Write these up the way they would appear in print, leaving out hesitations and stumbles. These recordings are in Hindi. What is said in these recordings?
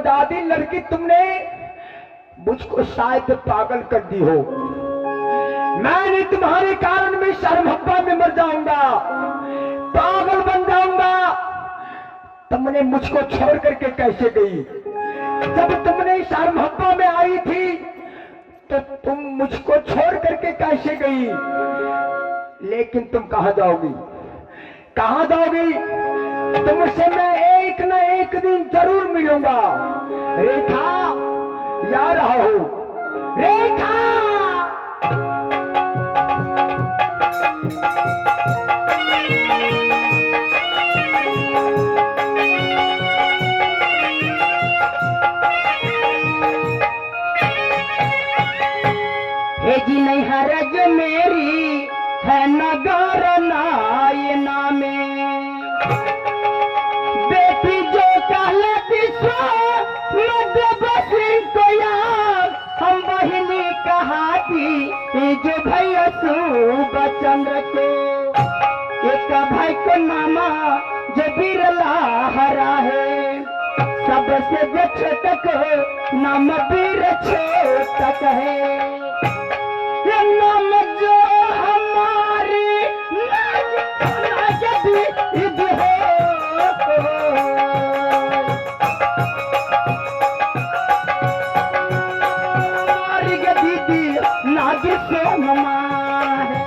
बदादी लड़की तुमने मुझको शायद पागल कर दी हो। मैं तुम्हारे कारण में शर्महब्बा में मर जाऊंगा, पागल बन जाऊंगा। तुमने मुझको छोड़ करके कैसे गई? जब तुमने शर्महब्बा में आई थी तो तुम मुझको छोड़ करके कैसे गई? लेकिन तुम कहां जाओगी, कहां जाओगी? तुमसे मैं एक न एक दिन जरूर मिलूंगा। रेखा, याद रहा हो रेखा। हे जी नहीं हरज मेरी है नगर नायना में, बेटी जो कहलती सो मध्य बसिन को यार, हम बहिनी कहाती जो भैया सुबह चंद्र को। एक भाई को नामा जो बिरला हरा है, सबसे जो छोटक नाम वीर छोटक है। ये नाम जो हमारी नाज हो, हमारी दीदी नाज से ममा है।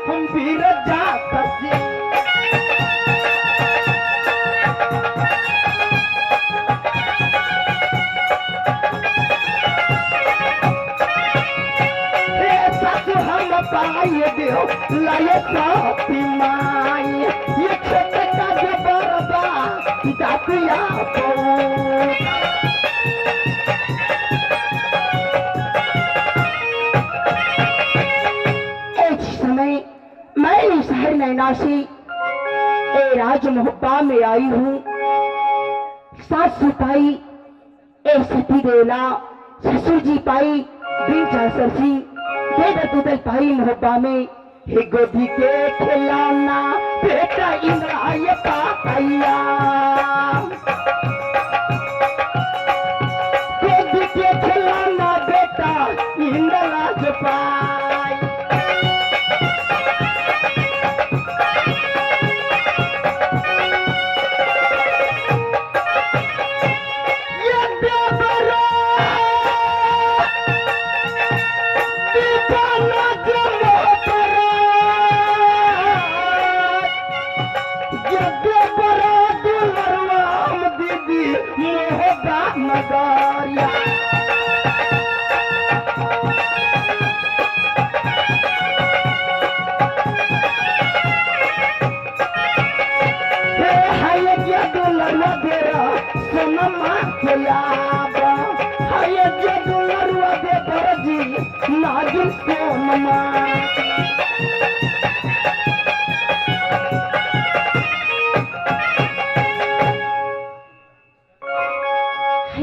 हम वीर जात से सासु हम पाए दियो लाए साथी माई, ये छोटे का जो बरदा जातिया मैं इस शहर नैना से ए राज मोहब्बा में आई हूँ। सासू पाई ए सती देला, ससुर जी पाई बेटा सरसी, बेटा तुदल पाई मोहब्बा में। हे गोदी के खिलौना बेटा इंद्रा ये पाया, गोदी के खिलौना बेटा इंद्रा जो पाई।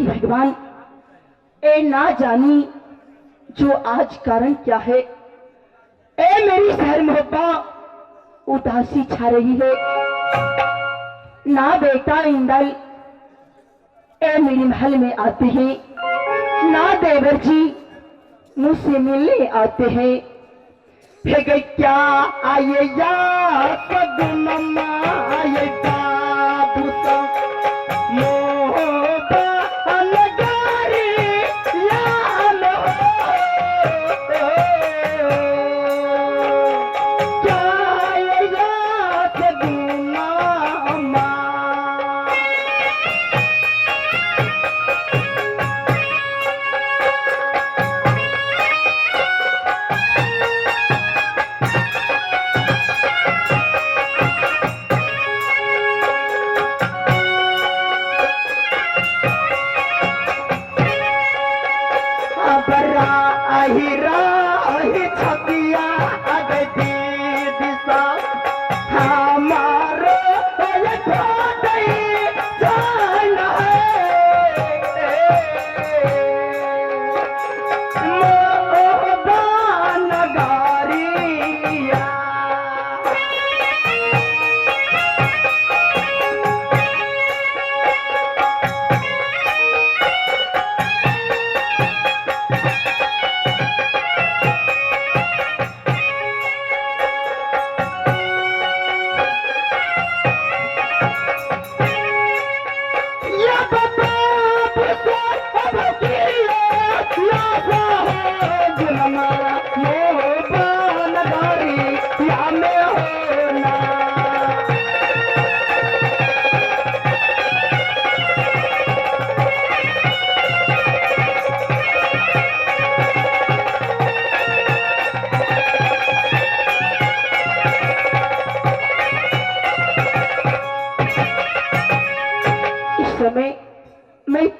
भगवान ए ना जानी जो आज कारण क्या है। ए मेरी शहर मोहब्बा उदासी छा रही है, ना बेटा इंदल ए मेरी महल में आते हैं, ना देवर जी मुझसे मिलने आते हैं। हे क्या आए या सगुनमा आए बाबू सा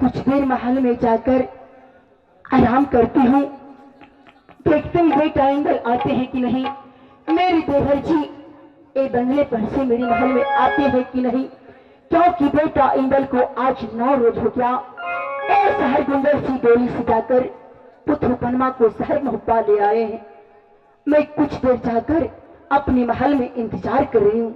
कुछ देर महल में जाकर आराम करती हूँ। देखते ही बेटा इंदल आते हैं कि नहीं, मेरी देवर जी ए बंगले पर से मेरे महल में आते हैं कि नहीं, क्योंकि बेटा इंदल को आज 9 रोज हो गया। ए शहर गुंदर सी डोली से जाकर पुत्र पनमा को शहर मोहब्बा ले आए हैं। मैं कुछ देर जाकर अपने महल में इंतजार कर रही हूँ।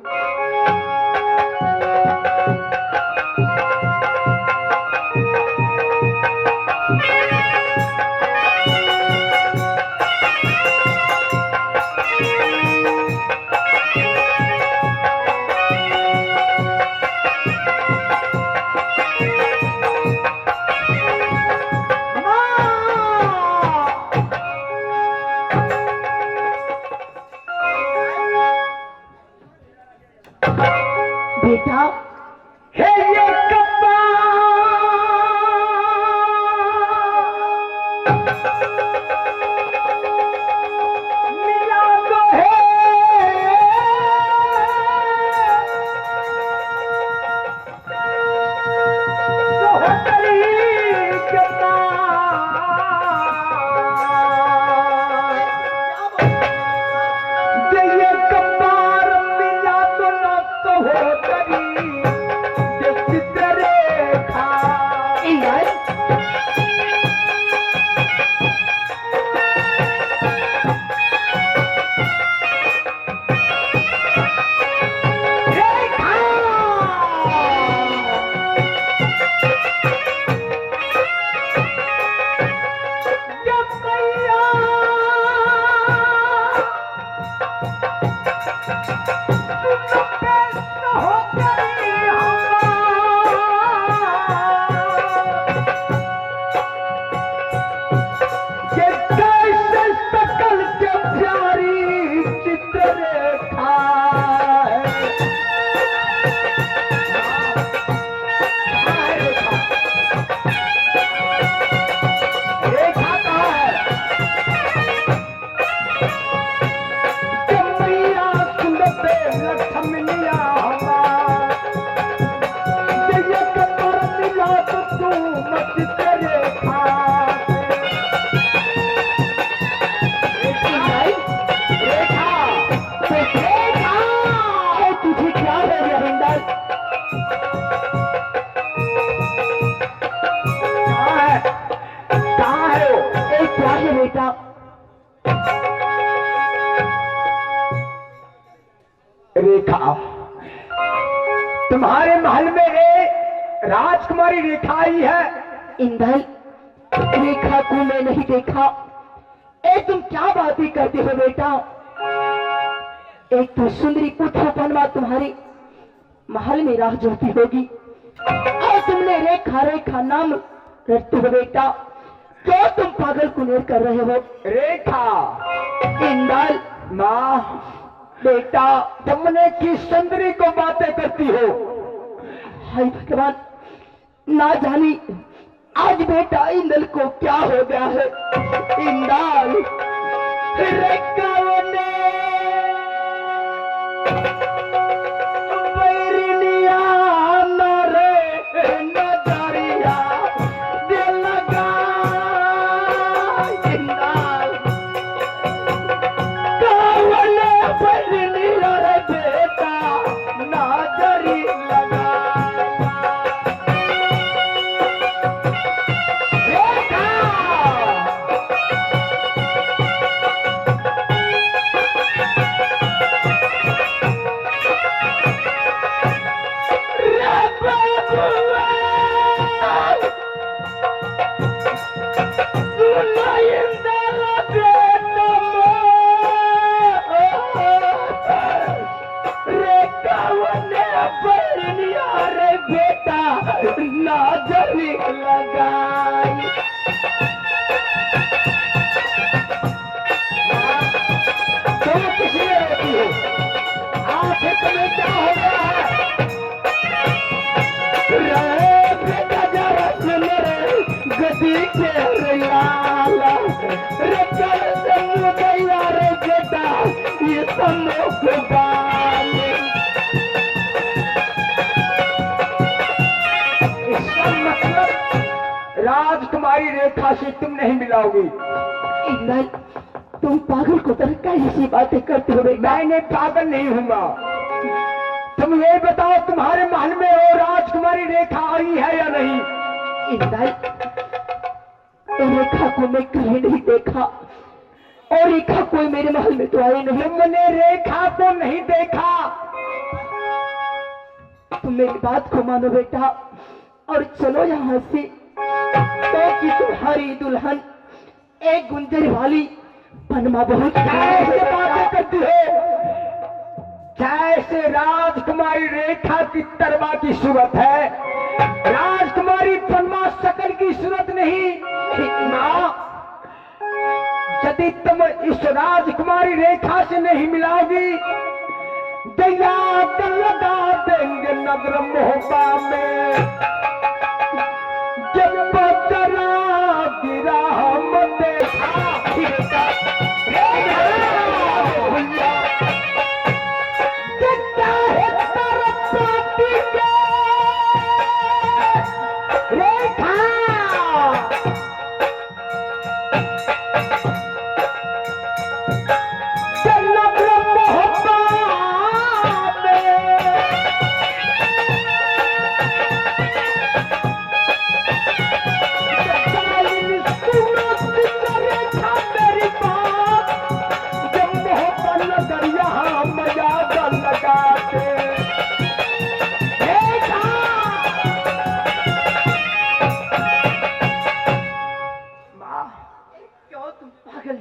बेटा हे ये कब्बा मिला तो है सोहतरी कब्बा ये कब्बा मिला तो ना तो हो बेटा रेखा, तुम्हारे महल में एक राजकुमारी रेखा आई है। इंदल, रेखा को मैं नहीं देखा। तुम क्या बातें करते हो बेटा? एक तो सुंदरी पुत्र पनमा तुम्हारे महल में राह जोती होगी और तुमने रेखा रेखा नाम रटते हो बेटा। क्यों तुम पागल कुनेर कर रहे हो? रेखा, इंदल, माँ, बेटा, तुमने किस सुंदरी को बातें करती हो? हाय भगवान, ना जानी आज बेटा इंदल को क्या हो गया है। इंदल, रेखा ने बैरिनिया न रे नजरिया दे लगा। इंदल, कावने बैरिनिया रे बेटा नजरी लगा। नजरी लगाई। तुम किसी ने रोकी हो? आखिर तुम्हें क्या हो गया है? रे बेटा जरा सुन रे, गदी के लाल राजकुमारी रेखा से तुम नहीं मिलाओगी। इंदल, तुम पागल को तरह कैसी बातें करते हो बेटा? मैंने पागल नहीं हूँगा। तुम ये बताओ तुम्हारे महल में वो राजकुमारी रेखा आई है या नहीं? इंदल, रेखा को मैं कहीं नहीं देखा और रेखा कोई मेरे महल में तो आई नहीं। तुमने रेखा को नहीं देखा? तुम मेरी बात को मानो बेटा और चलो यहाँ से, क्योंकि तुम्हारी दुल्हन एक गुंजर वाली पनमा बहुत कैसे बातें करती है? जैसे राजकुमारी रेखा की तरमा की सूरत है, राजकुमारी पनमा शकल की सूरत नहीं। माँ, यदि तुम इस राजकुमारी रेखा से नहीं मिलाओगी तो याद लगा देंगे नजर मोहब्बा में। जब बदरा गिरा हम देखा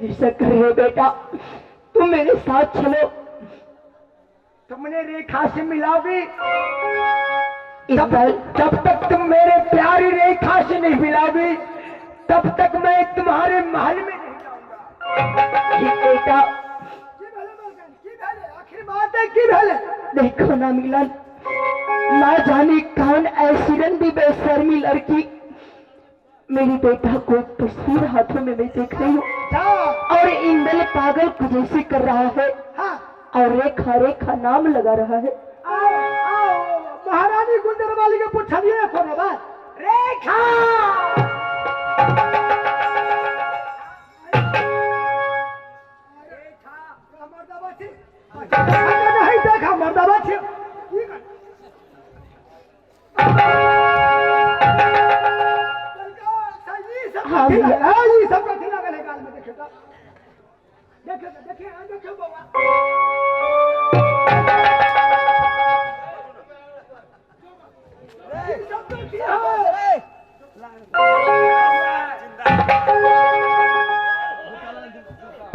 ऐसा कर रहे हो बेटा? तुम मेरे साथ चलो। तुमने रेखा से मिलाओगी? इंदल, जब तक तुम मेरे प्यारी रेखा से नहीं मिलाओगी तब तक मैं तुम्हारे महल में नहीं जाऊंगा। बेटा आखिर बात है की भले? देखो ना मिलन, ना जाने कौन ऐसी रंडी बेशर्मी लड़की मेरी बेटा को तस्वीर हाथों में मैं देख रही हूँ और इंदल पागल को जैसे कर रहा है। हाँ। और रेखा रेखा नाम लगा रहा है। महारानी गुंजर वाली के पूछा दिया कौन बात? रेखा नहीं देखा मर्दाबा छे। हाँ भैया, ये सब का खिला गले गाल में देखे तो देखे बाबा।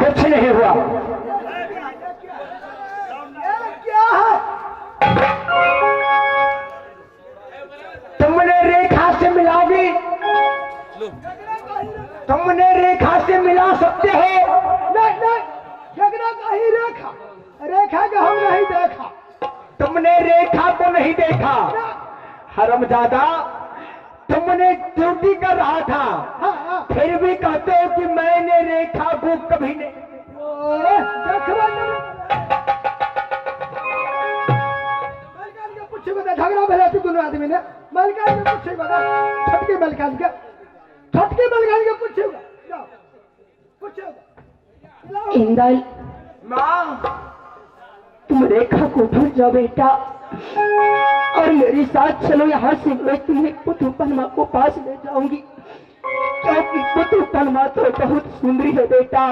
कुछ नहीं हुआ। क्या है? तुमने रेखा से मिलाओगी? तुमने रेखा से मिला सकते हो? नहीं, झगड़ा का ही रेखा, रेखा का हम नहीं देखा। तुमने रेखा को नहीं देखा? हरामजादा, तुमने ड्यूटी कर रहा था, फिर भी कहते हो कि मैंने रेखा को कभी नहीं। झगड़ा भला थी दोनों आदमी ने। मलकान के पूछे छटके मलकान के पूछे। इंदल, माँ, तुम रेखा को भूल जाओ बेटा और मेरे साथ चलो। यहाँ से मैं तुम्हें पुत्र पनमा को पास ले जाऊंगी, क्योंकि पुत्र पनमा तो बहुत सुंदरी है बेटा।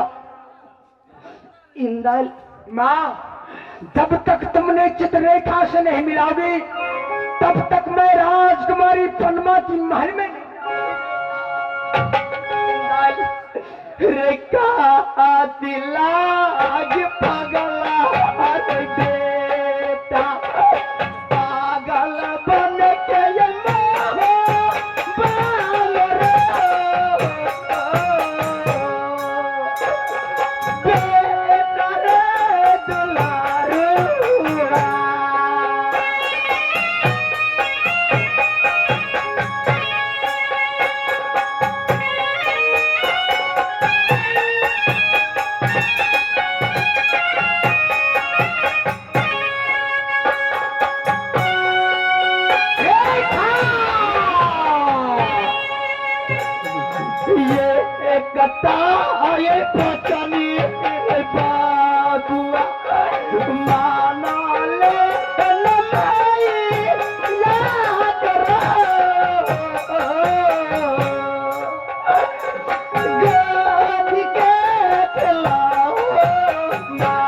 इंदल, माँ, जब तक तुमने चित्ररेखा से नहीं मिलाओगी तब तक मैं राजकुमारी पनमा की महल में नहीं। रेखा दिलाग पगला बेटा, पागल बन के ये बाल रे बेटा रे दुलारुआ। ताये पचनी बाबुआ माना ले नमाई याद गाज के खिलाओ माँ।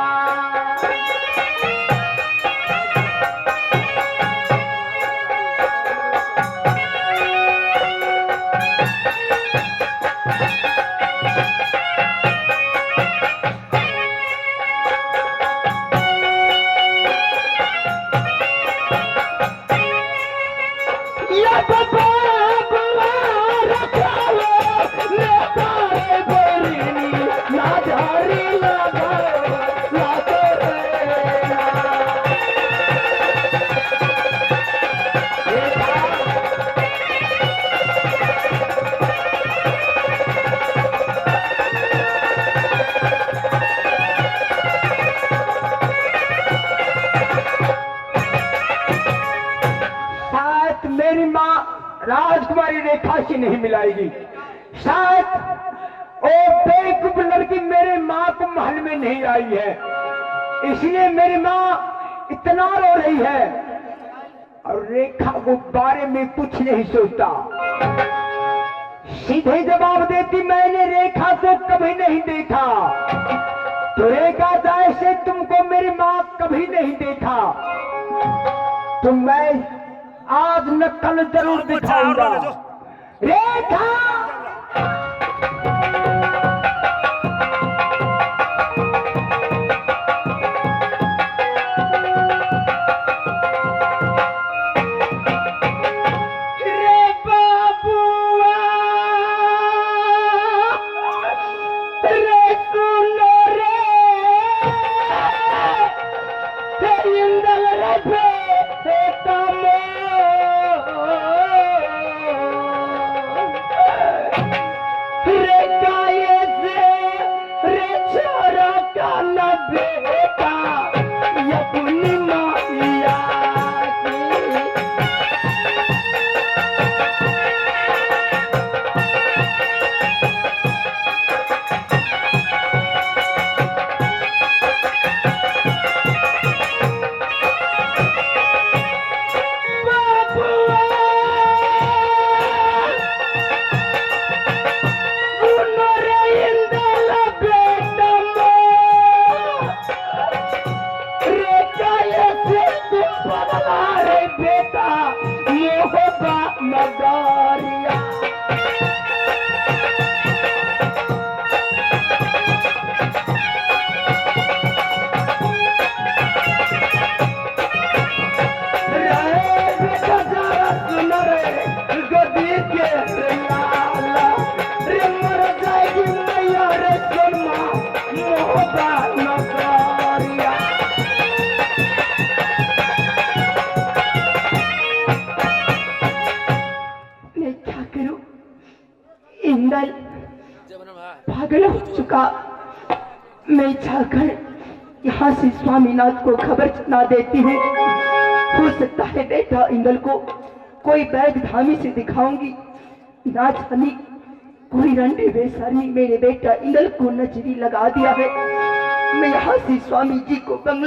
मेरी माँ राजकुमारी रेखा से नहीं मिलाएगी। शायद वो बेवकूफ लड़की मेरे माँ को महल में नहीं आई है, इसलिए मेरी माँ इतना रो रही है और रेखा को बारे में कुछ नहीं सोचता। सीधे जवाब देती, मैंने रेखा को कभी नहीं देखा। तो रेखा जैसे तुमको मेरी माँ कभी नहीं देखा, तो मैं आज न कल जरूर दिखाऊंगा। रेखा रे बाबुआ रे सुनो रे इंदल रे बेटा मोहबा नगारिया गदी के लाला रे मर जाएगी मैया रे सोनमा मोहबा नगारिया। इंदल पागल हो चुका। मैं जाकर यहाँ से स्वामीनाथ को खबर सुना देती हूँ। हो सकता है बेटा इंदल को कोई वैद्य धामी से दिखाऊंगी, ना जाने कोई रंडे बेसारी मेरे बेटा इंदल को नजरी लगा दिया है। मैं यहाँ से स्वामी जी को बंगले